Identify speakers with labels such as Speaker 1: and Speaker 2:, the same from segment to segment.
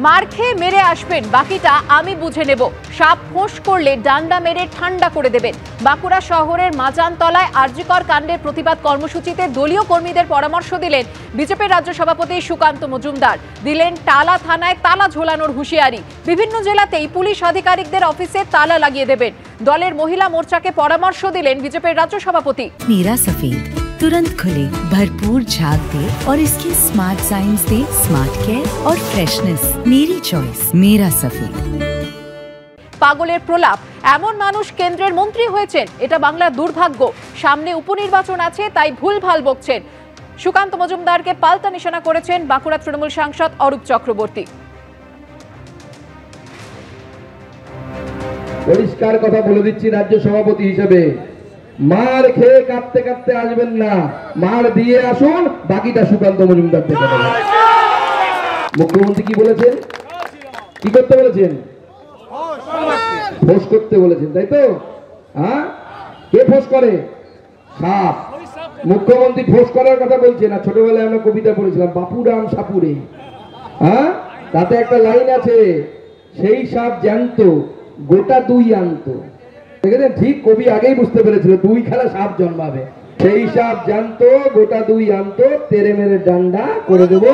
Speaker 1: মার খেয়ে মেরে আসবেন, বাকিটা আমি বুঝে নেব। সাপ ফোঁস করলে ডান্ডা মেরে ঠান্ডা করে দেবেন। বাঁকুড়া শহরের মাজানতলায় আরজিকর কাণ্ডের প্রতিবাদ কর্মসূচিতে দলীয় কর্মীদের পরামর্শ দিলেন বিজেপির রাজ্য সভাপতি সুকান্ত মজুমদার। দিলেন টালা থানায় তালা ঝোলানোর হুঁশিয়ারি। বিভিন্ন জেলাতেই পুলিশ আধিকারিকদের অফিসে তালা লাগিয়ে দেবেন। দলের মহিলা মোর্চাকে পরামর্শ দিলেন বিজেপির রাজ্য সভাপতি।
Speaker 2: नीरा सफेद तुरंत खुले, भरपूर झाग दे और इसकी स्मार्ट साइंस दे स्मार्ट केयर और फ्रेशनेस। मेरी चॉइस मेरा सफेद।
Speaker 1: পাগলের প্রলাপ, এমন মানুষ কেন্দ্রের মন্ত্রী হয়েছেন, এটা বাংলার দুর্ভাগ্য। সামনে উপনির্বাচন আছে, তাই ভুলভাল বকছেন। সুকান্ত মজুমদারকে পাল্টা নিশানা করেছেন বাঁকুড়া তৃণমূল সাংসদ অরূপ চক্রবর্তী।
Speaker 3: পরিষ্কার কথা বলে দিচ্ছি রাজ্য সভাপতি হিসেবে, মার খেয়ে কাঁদতে কাঁদতে আসবেন না, মার দিয়ে আসুন, বাকিটা সুকান্ত মজুমদার দেখে নেবেন। মুখ্যমন্ত্রী কি বলেছেন, কি করতে বলেছেন? ফোঁস করতে বলেছেন, তাই তো? হ্যাঁ, কে ফোঁস করে? সাপ। মুখ্যমন্ত্রী ফোঁস করার কথা বলছেন। আর ছোটবেলায় আমরা কবিতা পড়েছিলাম, বাপুরাম সাপুরে। হ্যাঁ, তাতে একটা লাইন আছে, সেই সাপ জ্যান্ত গোটা দুই আনতো। দেখেছেন, ঠিক কবি আগেই বুঝতে পেরেছিল দুই খেলা সাপ জন্মাবে। সেই সাপ জানতো গোটা দুই আনতো, তেরে মেরে ডান্ডা করে দেবো।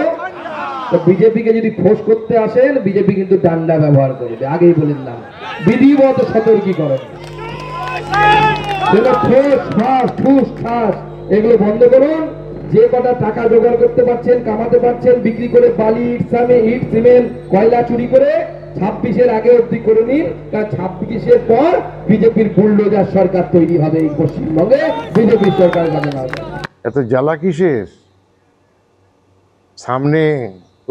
Speaker 3: বিজেপিকে যদি ফোঁস করতে আসেন, বিজেপি কিন্তু ডান্ডা ব্যবহার করবে, আগেই বলে দিলাম। বিধিবদ্ধ সতর্কীকরণ, এগুলো বন্ধ করুন। যে কটা টাকা জোগাড় করতে পারছেন, কামাতে পারছেন, বিক্রি করে বালি, ইট, সিমেন্ট, কয়লা চুরি করে 26-এর আগে অবধি করে নিন, কারণ 26-এর পর বিজেপির বুলডোজার সরকার তৈরি হবে এই পশ্চিমবঙ্গে, বিজেপির সরকার হবে না।
Speaker 4: এত জ্বালা কিসের? সামনে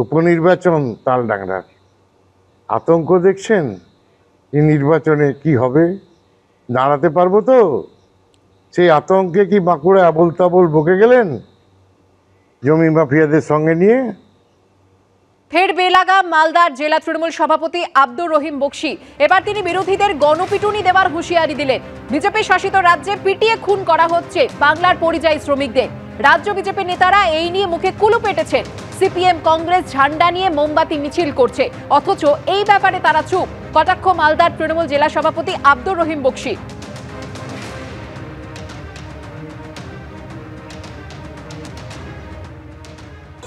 Speaker 4: উপনির্বাচন তালডাংরার, আতঙ্ক দেখছেন। এই নির্বাচনে কি হবে, দাঁড়াতে পারবো তো? সেই আতঙ্কে কি বাঁকুড়া আবোল তাবোল বকে গেলেন জমি মাফিয়াদের সঙ্গে নিয়ে?
Speaker 1: ফের বেলাগাম মালদার জেলা তৃণমূল সভাপতি আব্দুর রহিম বকশি। এবার তিনি বিরোধীদের গণপিটুনি দেওয়ার হুঁশিয়ারি দিলেন। বিজেপি শাসিত রাজ্যে পিটিয়ে খুন করা হচ্ছে বাংলার পরিযায়ী শ্রমিকদের। রাজ্য বিজেপি নেতারা এই নিয়ে মুখে কুলু পেটেছেন। সিপিএম কংগ্রেস ঝান্ডা নিয়ে মোমবাতি মিছিল করছে, অথচ এই ব্যাপারে তারা চুপ। কটাক্ষ মালদার তৃণমূল জেলা সভাপতি আব্দুর রহিম বকশি।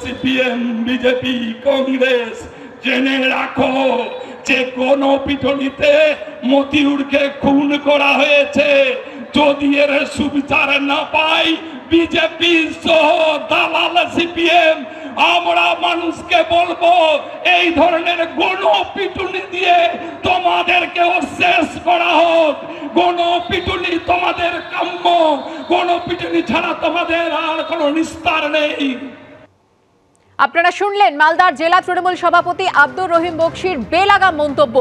Speaker 5: সিপিএম, বিজেপি, কংগ্রেস, জেনে রাখো যে গণপিটুনিতে মতিউরকে খুন করা হয়েছে। যদি এর সুবিচার না পাই বিজেপি সহ দালাল সিপিএম, আমরা মানুষকে বলবো এই ধরনের গণপিটুনি দিয়ে তোমাদেরকেও শেষ করা হোক। গণপিটুনি তোমাদের কাম্য, গণপিটুনি ছাড়া তোমাদের আর কোনো নিস্তার নেই।
Speaker 1: আপনারা শুনলেন মালদার জেলা তৃণমূল সভাপতি আব্দুর রহিম বকশির বেলাগাম মন্তব্য।